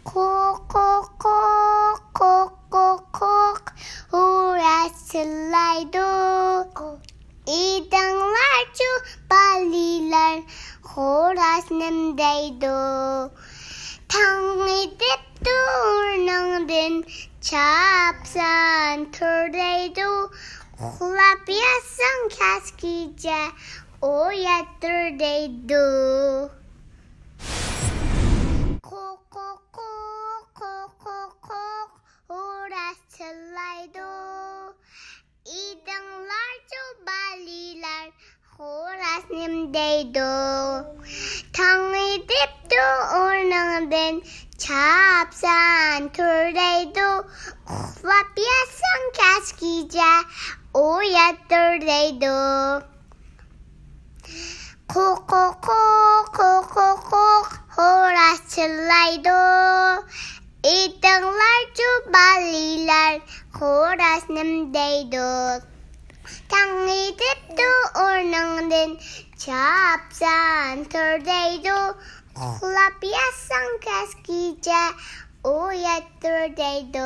Kok kok kok kok kok kok uğraşırlaydı. İdanlarca baliler horasnemdeydi. Tanrı dipti urnağın çapsan türdeydi. Kulap yasan keskice o yatırdaydı. Kok kok kok kok kok kok uğraşırlaydı. İdanlarca baliler horasnemdeydi. Tanrı dipti urnağın çapsan türdeydi. Kulap yasan keskice o yatırdaydı. Kok kok kok kok kok kok uğraşırlaydı. İdanlarca baliler horasnemdeydi. Tanrı dipti urnağın çapsan türdeydi. Kulap yasan keskice o yatırdaydı.